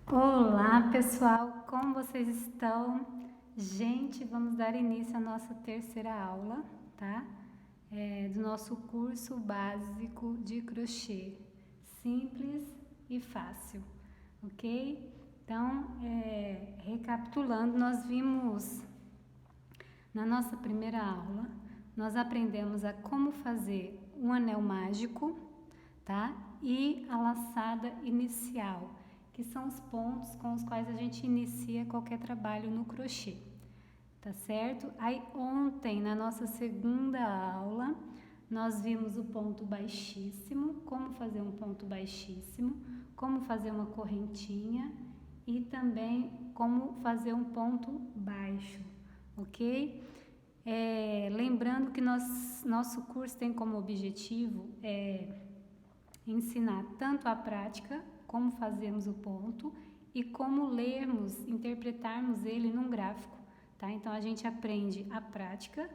Olá pessoal, como vocês estão? Gente, vamos dar início à nossa terceira aula, tá? Do nosso curso básico de crochê, simples e fácil, ok? Então, recapitulando, nós vimos na nossa primeira aula, nós aprendemos a como fazer um anel mágico, tá? E a laçada inicial, que são os pontos com os quais a gente inicia qualquer trabalho no crochê, tá certo? Aí ontem, na nossa segunda aula, nós vimos o ponto baixíssimo, como fazer um ponto baixíssimo, como fazer uma correntinha e também como fazer um ponto baixo, ok? Lembrando que nosso curso tem como objetivo ensinar tanto a prática, como fazemos o ponto, e como lermos, interpretarmos ele num gráfico, tá? Então a gente aprende a prática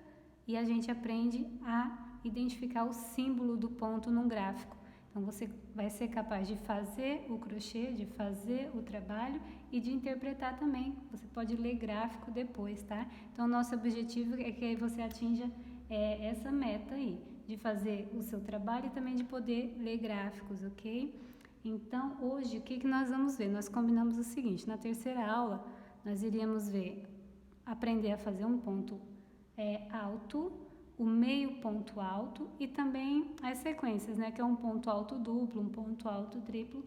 e a gente aprende a identificar o símbolo do ponto num gráfico. Então você vai ser capaz de fazer o crochê, de fazer o trabalho e de interpretar também. Você pode ler gráfico depois, tá? Então o nosso objetivo é que você atinja essa meta aí, de fazer o seu trabalho e também de poder ler gráficos, ok? Então hoje o que nós vamos ver? Nós combinamos o seguinte: na terceira aula nós iríamos aprender a fazer um ponto alto, o meio ponto alto e também as sequências, né? Que é um ponto alto duplo, um ponto alto triplo,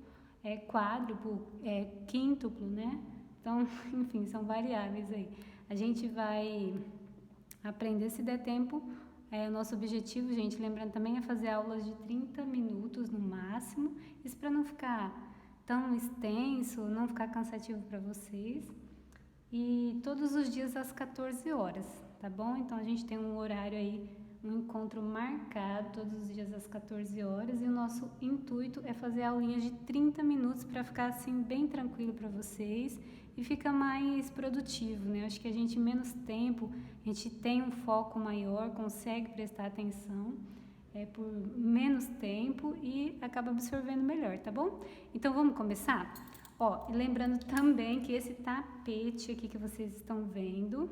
quádruplo, quíntuplo, né? Então, enfim, são variáveis aí. A gente vai aprender se der tempo. O nosso objetivo, gente, lembrando também, é fazer aulas de 30 minutos no máximo. Isso para não ficar tão extenso, não ficar cansativo para vocês. E todos os dias às 14 horas, tá bom? Então a gente tem um horário aí, um encontro marcado todos os dias às 14 horas e o nosso intuito é fazer aulinhas de 30 minutos para ficar assim bem tranquilo para vocês e fica mais produtivo, né? Acho que a gente menos tempo, a gente tem um foco maior, consegue prestar atenção por menos tempo e acaba absorvendo melhor, tá bom? Então vamos começar? E lembrando também que esse tapete aqui que vocês estão vendo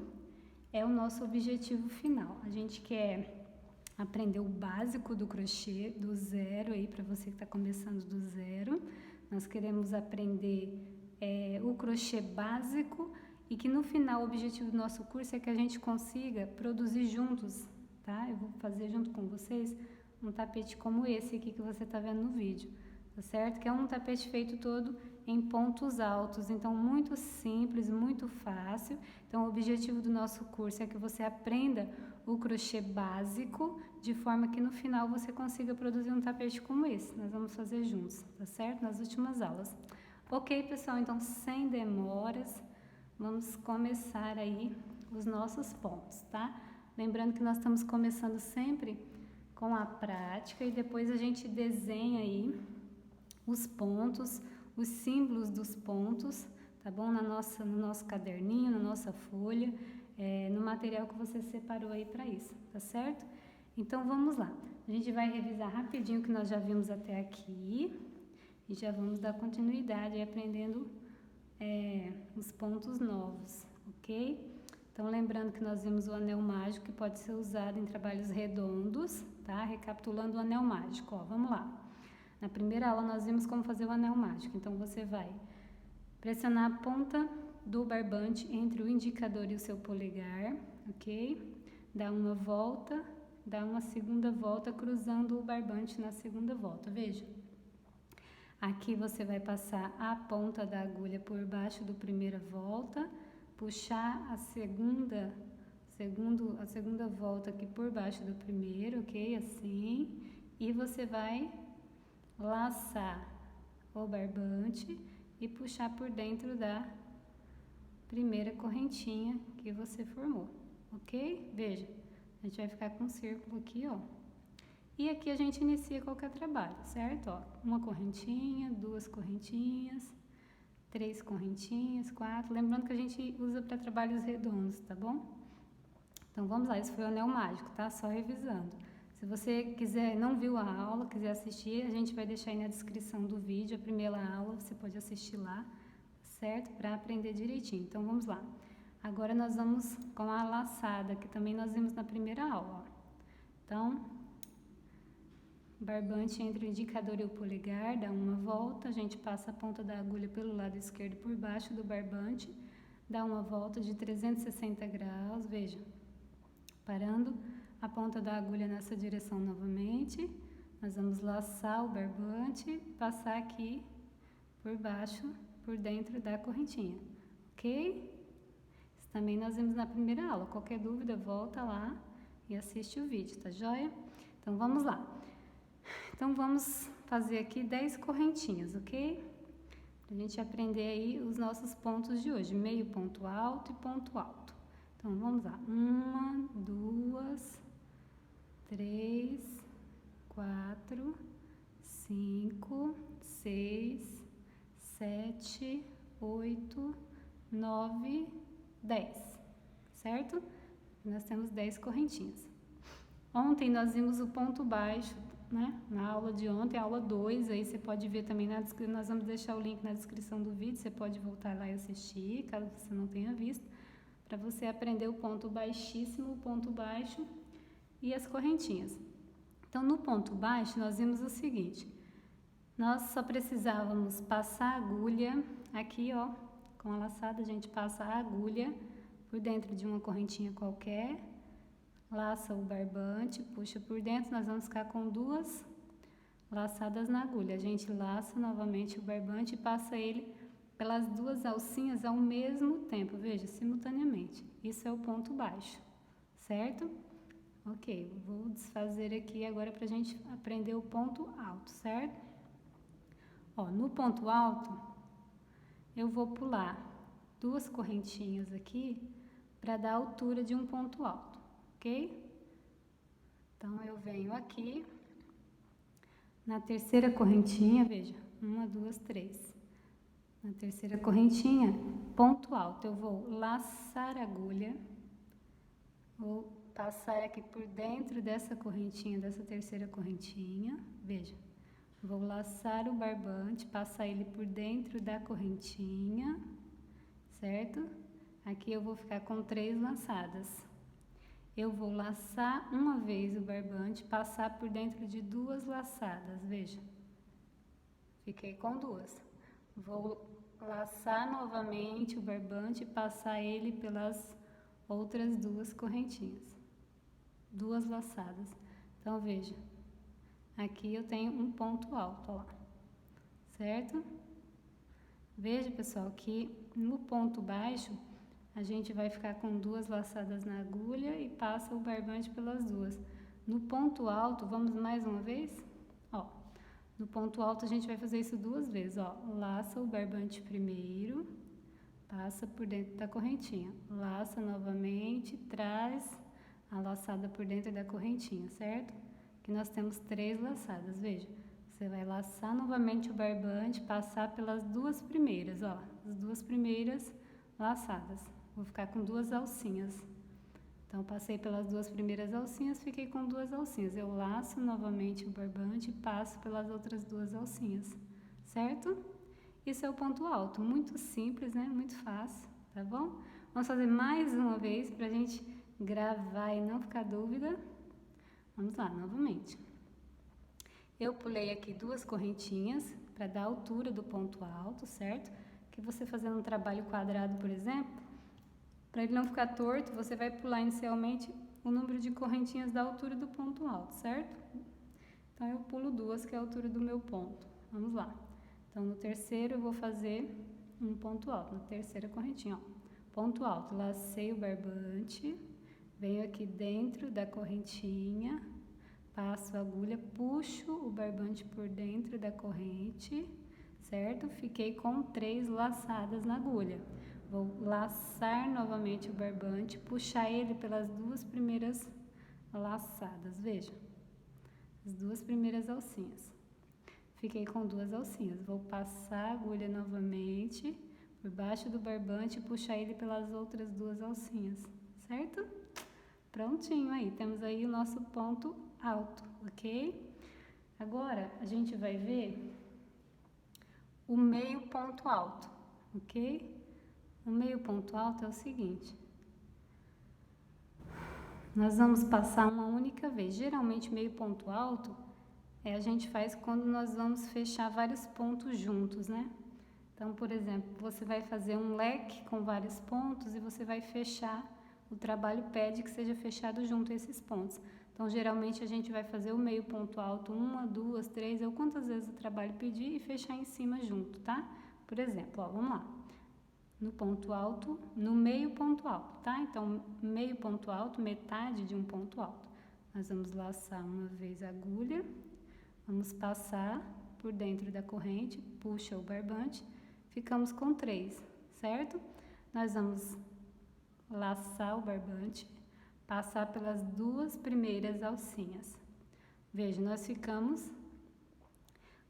é o nosso objetivo final. A gente quer aprender o básico do crochê do zero aí, para você que está começando do zero. Nós queremos aprender o crochê básico e que no final o objetivo do nosso curso é que a gente consiga produzir juntos, tá? Eu vou fazer junto com vocês um tapete como esse aqui que você está vendo no vídeo, tá certo? Que é um tapete feito todo em pontos altos, então muito simples, muito fácil. Então o objetivo do nosso curso é que você aprenda o crochê básico, de forma que no final você consiga produzir um tapete como esse. Nós vamos fazer juntos, tá certo? Nas últimas aulas. Ok, pessoal, então sem demoras, vamos começar aí os nossos pontos, tá? Lembrando que nós estamos começando sempre com a prática e depois a gente desenha aí os pontos, os símbolos dos pontos, tá bom? No nosso caderninho, na nossa folha, no material que você separou aí para isso, tá certo? Então vamos lá. A gente vai revisar rapidinho o que nós já vimos até aqui e já vamos dar continuidade aí aprendendo os pontos novos, ok? Então lembrando que nós vimos o anel mágico que pode ser usado em trabalhos redondos, tá? Recapitulando o anel mágico, vamos lá. Na primeira aula nós vimos como fazer o anel mágico, então você vai pressionar a ponta do barbante entre o indicador e o seu polegar, ok? Dá uma volta, dá uma segunda volta cruzando o barbante na segunda volta, veja. Aqui você vai passar a ponta da agulha por baixo do primeira volta, puxar a segunda volta aqui por baixo do primeiro, ok? Assim, e você vai laçar o barbante e puxar por dentro da primeira correntinha que você formou, ok? Veja, a gente vai ficar com um círculo aqui, E aqui a gente inicia qualquer trabalho, certo? Uma correntinha, duas correntinhas, 3 correntinhas, 4. Lembrando que a gente usa para trabalhos redondos, tá bom? Então vamos lá, esse foi o anel mágico, tá? Só revisando. Se você quiser, não viu a aula, quiser assistir, a gente vai deixar aí na descrição do vídeo a primeira aula, você pode assistir lá, certo? Para aprender direitinho. Então, vamos lá. Agora, nós vamos com a laçada, que também nós vimos na primeira aula, ó. Então, barbante entre o indicador e o polegar, dá uma volta, a gente passa a ponta da agulha pelo lado esquerdo por baixo do barbante, dá uma volta de 360 graus, veja, parando a ponta da agulha nessa direção novamente, nós vamos laçar o barbante, passar aqui por baixo, por dentro da correntinha, ok? Isso também nós vimos na primeira aula, qualquer dúvida volta lá e assiste o vídeo, tá joia? Então vamos lá. Então vamos fazer aqui 10 correntinhas, ok? Pra gente aprender aí os nossos pontos de hoje, meio ponto alto e ponto alto. Então vamos lá, 1, 2, 3, 4, 5, 6, 7, 8, 9, 10, certo? Nós temos 10 correntinhas. Ontem nós vimos o ponto baixo, né? Na aula de ontem, aula 2, aí você pode ver também na descrição, nós vamos deixar o link na descrição do vídeo, você pode voltar lá e assistir, caso você não tenha visto, para você aprender o ponto baixíssimo, o ponto baixo e as correntinhas. Então, no ponto baixo, nós vimos o seguinte, nós só precisávamos passar a agulha, aqui ó, com a laçada a gente passa a agulha por dentro de uma correntinha qualquer, laça o barbante, puxa por dentro, nós vamos ficar com 2 laçadas na agulha. A gente laça novamente o barbante e passa ele pelas 2 alcinhas ao mesmo tempo, veja, simultaneamente. Isso é o ponto baixo, certo? Ok, vou desfazer aqui agora para a gente aprender o ponto alto, certo? Ó, no ponto alto, eu vou pular 2 correntinhas aqui para dar a altura de um ponto alto. Ok? Então, eu venho aqui, na terceira correntinha, veja, 1, 2, 3. Na terceira correntinha, ponto alto, eu vou laçar a agulha, vou passar aqui por dentro dessa correntinha, dessa terceira correntinha, veja, vou laçar o barbante, passar ele por dentro da correntinha, certo? Aqui eu vou ficar com 3 laçadas. Eu vou laçar uma vez o barbante, passar por dentro de 2 laçadas, veja. Fiquei com 2. Vou laçar novamente o barbante e passar ele pelas outras 2 correntinhas. 2 laçadas. Então, veja. Aqui eu tenho um ponto alto, ó lá. Certo? Veja, pessoal, que no ponto baixo, a gente vai ficar com 2 laçadas na agulha e passa o barbante pelas 2. No ponto alto, vamos mais uma vez? Ó, no ponto alto a gente vai fazer isso 2 vezes, ó. Laça o barbante primeiro, passa por dentro da correntinha. Laça novamente, traz a laçada por dentro da correntinha, certo? Aqui nós temos 3 laçadas, veja. Você vai laçar novamente o barbante, passar pelas 2 primeiras, ó. As 2 primeiras laçadas. Vou ficar com 2 alcinhas. Então, passei pelas 2 primeiras alcinhas, fiquei com 2 alcinhas. Eu laço novamente o barbante e passo pelas outras 2 alcinhas, certo? Isso é o ponto alto, muito simples, né? Muito fácil, tá bom? Vamos fazer mais uma vez para a gente gravar e não ficar dúvida. Vamos lá, novamente. Eu pulei aqui 2 correntinhas para dar a altura do ponto alto, certo? Que você fazendo um trabalho quadrado, por exemplo, para ele não ficar torto, você vai pular inicialmente o número de correntinhas da altura do ponto alto, certo? Então, eu pulo 2, que é a altura do meu ponto. Vamos lá. Então, no terceiro, eu vou fazer um ponto alto, na terceira correntinha, ó. Ponto alto, lacei o barbante, venho aqui dentro da correntinha, passo a agulha, puxo o barbante por dentro da corrente, certo? Fiquei com 3 laçadas na agulha. Vou laçar novamente o barbante, puxar ele pelas 2 primeiras laçadas, veja. As 2 primeiras alcinhas. Fiquei com 2 alcinhas. Vou passar a agulha novamente por baixo do barbante e puxar ele pelas outras 2 alcinhas, certo? Prontinho aí, temos aí o nosso ponto alto, ok? Agora, a gente vai ver o meio ponto alto. ok? O meio ponto alto é o seguinte: nós vamos passar uma única vez. Geralmente, meio ponto alto a gente faz quando nós vamos fechar vários pontos juntos, né? Então, por exemplo, você vai fazer um leque com vários pontos e você vai fechar, o trabalho pede que seja fechado junto a esses pontos. Então, geralmente a gente vai fazer o meio ponto alto 1, 2, 3, ou quantas vezes o trabalho pedir e fechar em cima junto, tá? Por exemplo, ó, vamos lá. No ponto alto, no meio ponto alto, tá? Então, meio ponto alto, metade de um ponto alto. Nós vamos laçar uma vez a agulha, vamos passar por dentro da corrente, puxa o barbante, ficamos com 3, certo? Nós vamos laçar o barbante, passar pelas 2 primeiras alcinhas. Veja, nós ficamos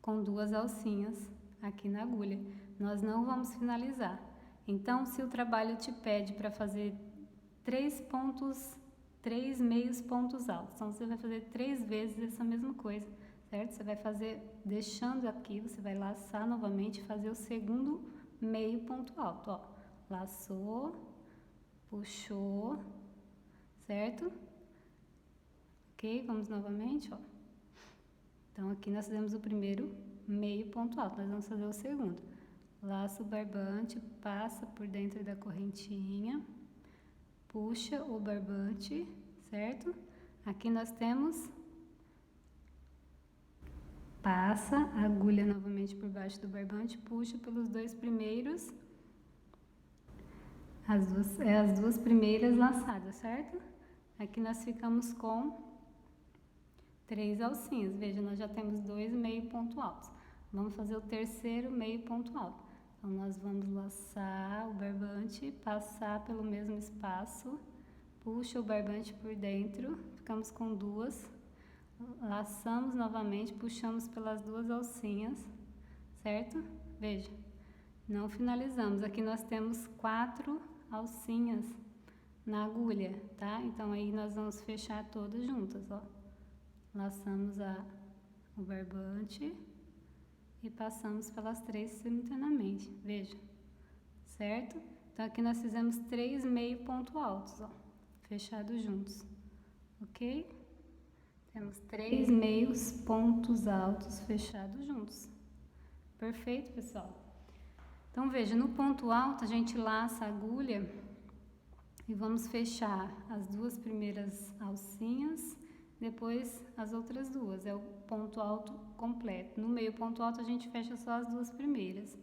com 2 alcinhas aqui na agulha. Nós não vamos finalizar. Então, se o trabalho te pede para fazer 3 meios pontos altos, então você vai fazer 3 vezes essa mesma coisa, certo? Você vai fazer, deixando aqui, você vai laçar novamente e fazer o segundo meio ponto alto, ó. Laçou, puxou, certo? Ok? Vamos novamente, ó. Então, aqui nós fizemos o primeiro meio ponto alto, nós vamos fazer o segundo. Laça o barbante, passa por dentro da correntinha, puxa o barbante, certo? Aqui nós temos, passa a agulha novamente por baixo do barbante, puxa pelos 2 primeiros, as duas primeiras laçadas, certo? Aqui nós ficamos com 3 alcinhas, veja, nós já temos 2 meio ponto altos. Vamos fazer o terceiro meio ponto alto. Então, nós vamos laçar o barbante, passar pelo mesmo espaço, puxa o barbante por dentro, ficamos com 2, laçamos novamente, puxamos pelas 2 alcinhas, certo? Veja, não finalizamos. Aqui nós temos 4 alcinhas na agulha, tá? Então, aí nós vamos fechar todas juntas, ó. Laçamos o barbante e passamos pelas 3 simultaneamente, veja, certo? Então, aqui nós fizemos 3 meio ponto altos, ó, fechados juntos, ok? Temos 3 meios pontos altos fechados juntos. Perfeito, pessoal? Então, veja, no ponto alto a gente laça a agulha e vamos fechar as 2 primeiras alcinhas, depois as outras 2, é o ponto alto completo. No meio ponto alto a gente fecha só as 2 primeiras,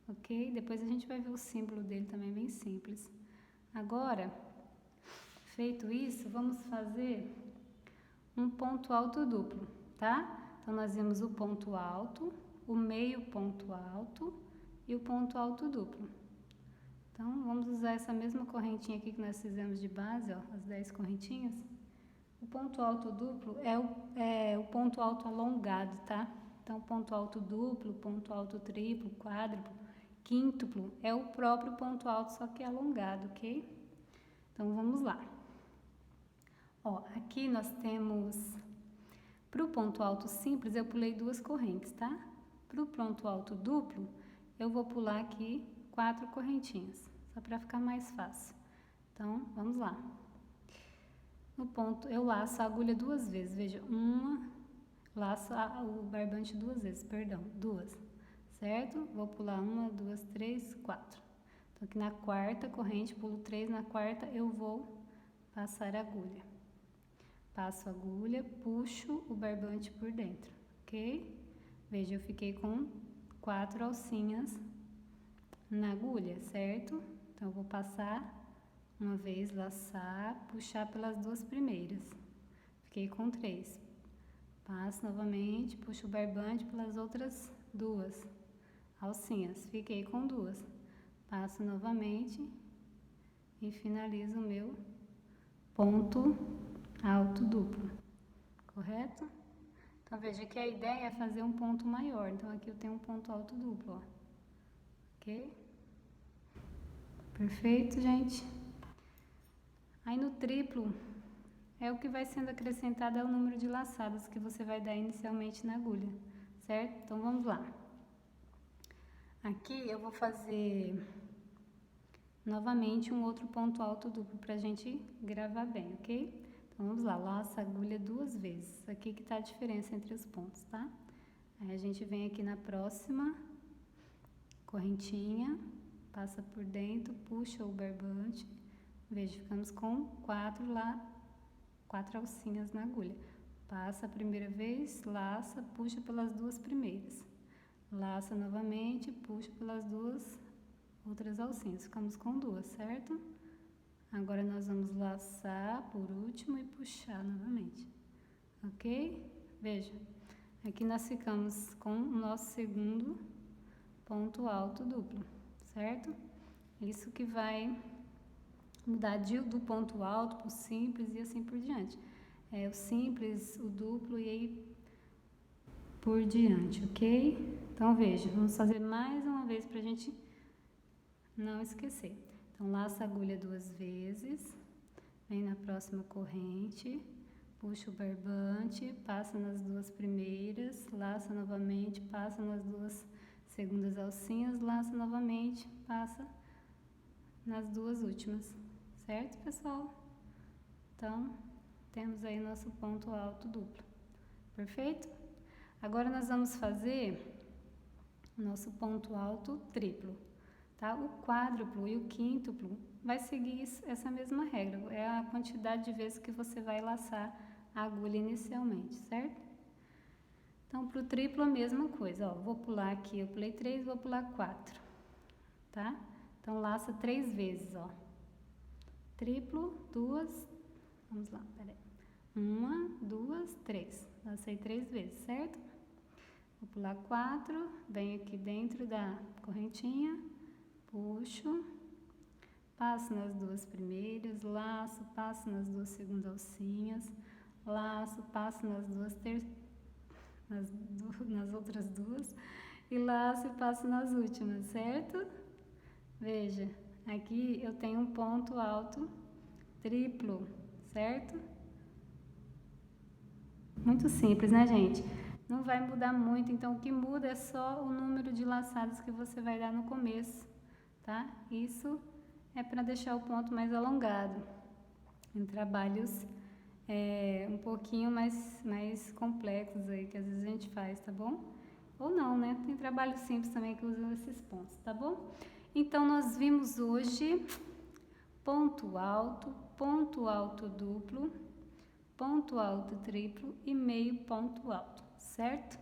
ok? Depois a gente vai ver o símbolo dele também, bem simples. Agora, feito isso, vamos fazer um ponto alto duplo, tá? Então, nós vimos o ponto alto, o meio ponto alto e o ponto alto duplo. Então, vamos usar essa mesma correntinha aqui que nós fizemos de base, ó, as 10 correntinhas. O ponto alto duplo é o ponto alto alongado, tá? Então, ponto alto duplo, ponto alto triplo, quádruplo, quíntuplo, é o próprio ponto alto, só que alongado, ok? Então, vamos lá. Ó, aqui nós temos, para o ponto alto simples, eu pulei 2 correntes, tá? Para o ponto alto duplo, eu vou pular aqui 4 correntinhas, só para ficar mais fácil. Então, vamos lá. No ponto, eu laço a agulha 2 vezes, veja, laço o barbante 2 vezes, perdão, 2, certo? Vou pular 1, 2, 3, 4. Então, aqui na quarta corrente, pulo 3, na quarta eu vou passar a agulha. Passo a agulha, puxo o barbante por dentro, ok? Veja, eu fiquei com 4 alcinhas na agulha, certo? Então, eu vou passar uma vez, laçar, puxar pelas 2 primeiras. Fiquei com 3. Passo novamente, puxo o barbante pelas outras 2 alcinhas. Fiquei com 2. Passo novamente e finalizo o meu ponto alto duplo. Correto? Então, veja que a ideia é fazer um ponto maior. Então, aqui eu tenho um ponto alto duplo, ó. Ok? Perfeito, gente? Aí no triplo, é o que vai sendo acrescentado ao número de laçadas que você vai dar inicialmente na agulha, certo? Então, vamos lá. Aqui eu vou fazer novamente um outro ponto alto duplo pra gente gravar bem, ok? Então vamos lá, laça a agulha 2 vezes. Aqui que tá a diferença entre os pontos, tá? Aí a gente vem aqui na próxima correntinha, passa por dentro, puxa o barbante. Veja, ficamos com 4 alcinhas na agulha. Passa a primeira vez, laça, puxa pelas 2 primeiras. Laça novamente, puxa pelas 2 outras alcinhas. Ficamos com 2, certo? Agora nós vamos laçar por último e puxar novamente. Ok? Veja, aqui nós ficamos com o nosso segundo ponto alto duplo, certo? Isso que vai mudar do ponto alto para o simples e assim por diante. O simples, o duplo e aí por diante, ok? Então veja, vamos fazer mais uma vez para a gente não esquecer. Então laça a agulha 2 vezes, vem na próxima corrente, puxa o barbante, passa nas 2 primeiras, laça novamente, passa nas 2 segundas alcinhas, laça novamente, passa nas 2 últimas, certo, pessoal? Então, temos aí nosso ponto alto duplo, perfeito? Agora nós vamos fazer nosso ponto alto triplo, tá? O quádruplo e o quíntuplo vai seguir essa mesma regra, é a quantidade de vezes que você vai laçar a agulha inicialmente, certo? Então, para o triplo a mesma coisa, ó, vou pular aqui, eu pulei 3, vou pular 4, tá? Então, laça 3 vezes, ó. Triplo, 2, vamos lá, peraí. 1, 2, 3. Lacei 3 vezes, certo? Vou pular 4, venho aqui dentro da correntinha, puxo, passo nas 2 primeiras, laço, passo nas 2 segundas alcinhas, laço, passo nas nas outras 2 e laço e passo nas últimas, certo? Veja, aqui eu tenho um ponto alto triplo, certo? Muito simples, né, gente? Não vai mudar muito, então o que muda é só o número de laçadas que você vai dar no começo, tá? Isso é para deixar o ponto mais alongado, em trabalhos um pouquinho mais complexos aí, que às vezes a gente faz, tá bom? Ou não, né? Tem trabalho simples também que usam esses pontos, tá bom? Então, nós vimos hoje ponto alto duplo, ponto alto triplo e meio ponto alto, certo?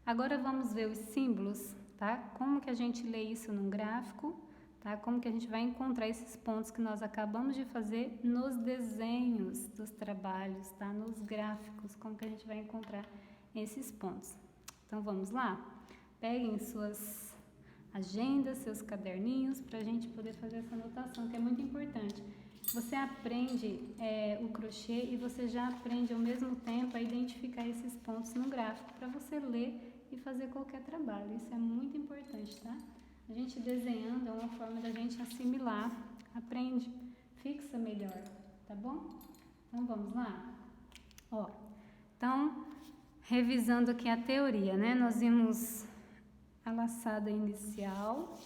Agora vamos ver os símbolos, tá? Como que a gente lê isso num gráfico, tá? Como que a gente vai encontrar esses pontos que nós acabamos de fazer nos desenhos dos trabalhos, tá? Nos gráficos, como que a gente vai encontrar esses pontos. Então, vamos lá? Peguem suas agendas, seus caderninhos, para a gente poder fazer essa anotação, que é muito importante. Você aprende o crochê e você já aprende ao mesmo tempo a identificar esses pontos no gráfico para você ler e fazer qualquer trabalho. Isso é muito importante, tá? A gente desenhando é uma forma da gente assimilar, aprende, fixa melhor, tá bom? Então vamos lá? Ó, então, revisando aqui a teoria, né? Nós vimos a laçada inicial,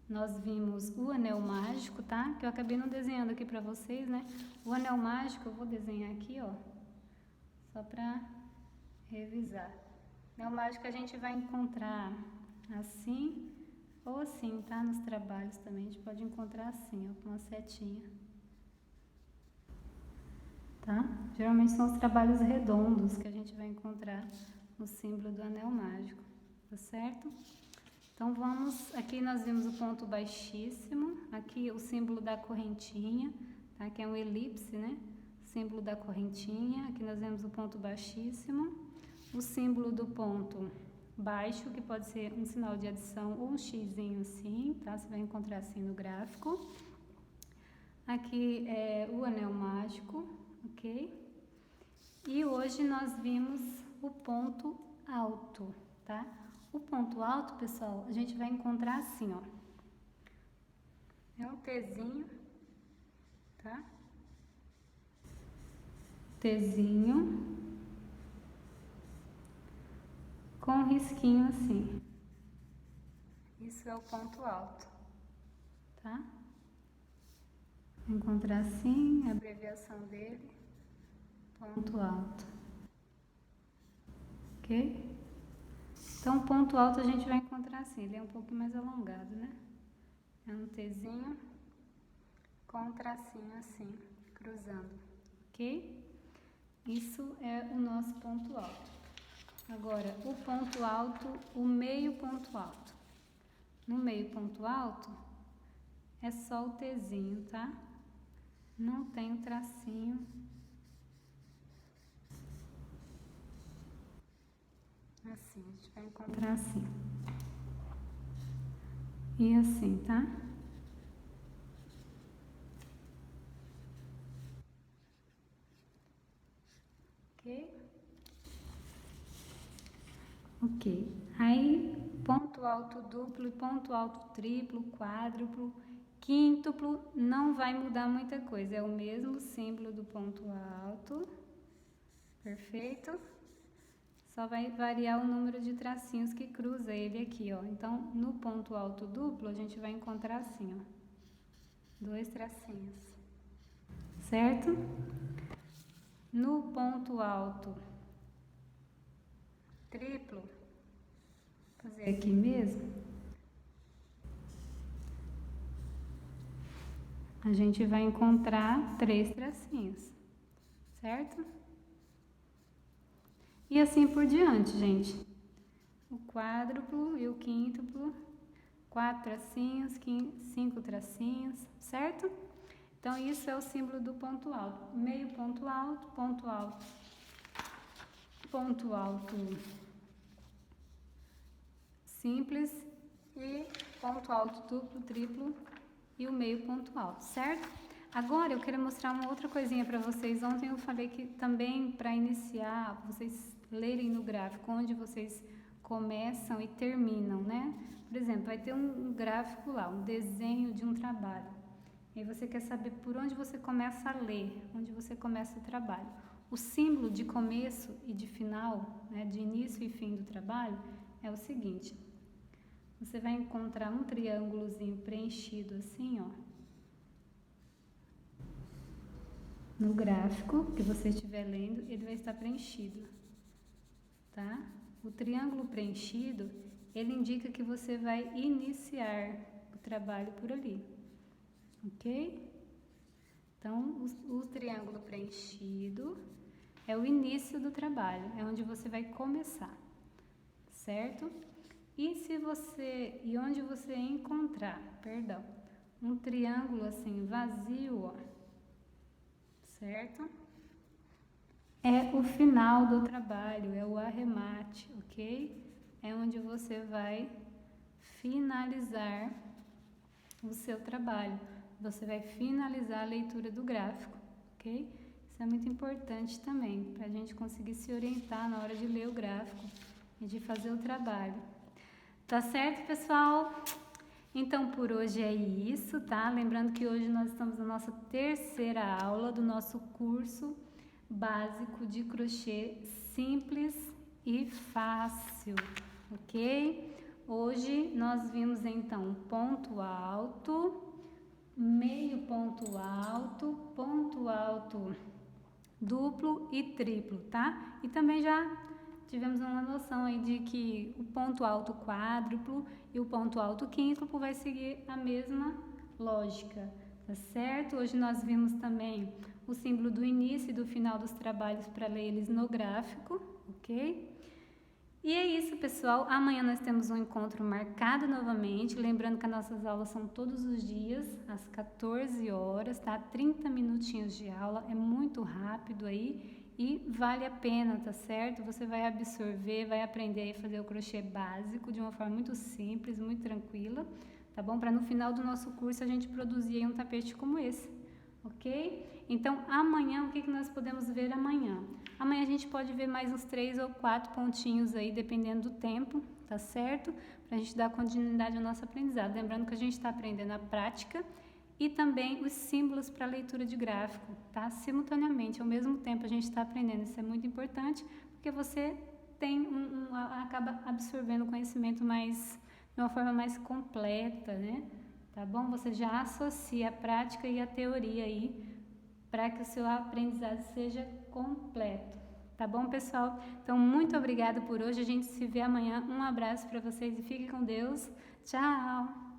nós vimos o anel mágico, tá? Que eu acabei não desenhando aqui pra vocês, né? O anel mágico eu vou desenhar aqui, ó, só pra revisar. O anel mágico a gente vai encontrar assim ou assim, tá? Nos trabalhos também, a gente pode encontrar assim, ó, com uma setinha. Tá? Geralmente são os trabalhos redondos que a gente vai encontrar no símbolo do anel mágico, tá certo? Então vamos, aqui nós vimos o ponto baixíssimo, aqui o símbolo da correntinha, tá? Que é um elipse, né? Símbolo da correntinha, aqui nós vemos o ponto baixíssimo, o símbolo do ponto baixo, que pode ser um sinal de adição ou um xizinho assim, tá? Você vai encontrar assim no gráfico. Aqui é o anel mágico, ok? E hoje nós vimos o ponto alto, tá? O ponto alto, pessoal, a gente vai encontrar assim, ó. É um Tzinho, tá? Tzinho com um risquinho assim. Isso é o ponto alto, tá? Vou encontrar assim, a abreviação dele, ponto alto, ok? Então, o ponto alto a gente vai encontrar assim, ele é um pouco mais alongado, né? É um Tzinho com um tracinho assim, cruzando, ok? Isso é o nosso ponto alto. Agora, o ponto alto, o meio ponto alto. No meio ponto alto, é só o Tzinho, tá? Não tem o tracinho. Assim, a gente vai encontrar assim. E assim, tá? Ok? Ok. Aí, ponto alto duplo e ponto alto triplo, quádruplo, quíntuplo, não vai mudar muita coisa. É o mesmo símbolo do ponto alto. Perfeito? Só vai variar o número de tracinhos que cruza ele aqui, ó. Então, no ponto alto duplo, a gente vai encontrar assim, ó. 2 tracinhos. Certo? No ponto alto triplo, vou fazer aqui mesmo. A gente vai encontrar 3 tracinhos. Certo? E assim por diante, gente. O quádruplo e o quíntuplo, 4 tracinhos, 5 tracinhos, certo? Então, isso é o símbolo do ponto alto. Meio ponto alto, ponto alto, ponto alto simples e ponto alto duplo, triplo e o meio ponto alto, certo? Agora eu quero mostrar uma outra coisinha para vocês. Ontem eu falei que também para iniciar, vocês lerem no gráfico onde vocês começam e terminam, né? Por exemplo, vai ter um gráfico lá, um desenho de um trabalho. E aí você quer saber por onde você começa a ler, onde você começa o trabalho. O símbolo de começo e de final, né, de início e fim do trabalho, é o seguinte. Você vai encontrar um triângulozinho preenchido assim, ó. No gráfico que você estiver lendo, ele vai estar preenchido, tá? O triângulo preenchido, ele indica que você vai iniciar o trabalho por ali, ok? Então, o triângulo preenchido é o início do trabalho, é onde você vai começar, certo? E onde você encontrar, um triângulo assim vazio, ó, certo? É o final do trabalho, é o arremate, ok? É onde você vai finalizar o seu trabalho. Você vai finalizar a leitura do gráfico, ok? Isso é muito importante também, para a gente conseguir se orientar na hora de ler o gráfico e de fazer o trabalho. Tá certo, pessoal? Então, por hoje é isso, tá? Lembrando que hoje nós estamos na nossa terceira aula do nosso curso básico de crochê simples e fácil, ok? Hoje nós vimos então ponto alto, meio ponto alto duplo e triplo, tá? E também já tivemos uma noção aí de que o ponto alto quádruplo e o ponto alto quíntuplo vai seguir a mesma lógica, tá certo? Hoje nós vimos também o símbolo do início e do final dos trabalhos para ler eles no gráfico, ok? E é isso, pessoal. Amanhã nós temos um encontro marcado novamente. Lembrando que as nossas aulas são todos os dias, às 14 horas, tá? 30 minutinhos de aula, é muito rápido aí e vale a pena, tá certo? Você vai absorver, vai aprender a fazer o crochê básico de uma forma muito simples, muito tranquila, tá bom? Para no final do nosso curso a gente produzir um tapete como esse, ok? Então, amanhã, o que nós podemos ver amanhã? Amanhã a gente pode ver mais uns 3 ou 4 pontinhos aí, dependendo do tempo, tá certo? Pra gente dar continuidade ao nosso aprendizado. Lembrando que a gente está aprendendo a prática e também os símbolos para leitura de gráfico, tá? Simultaneamente, ao mesmo tempo a gente está aprendendo. Isso é muito importante, porque você tem acaba absorvendo conhecimento mais de uma forma mais completa, né? Tá bom? Você já associa a prática e a teoria aí para que o seu aprendizado seja completo. Tá bom, pessoal? Então, muito obrigada por hoje. A gente se vê amanhã. Um abraço para vocês e fiquem com Deus. Tchau!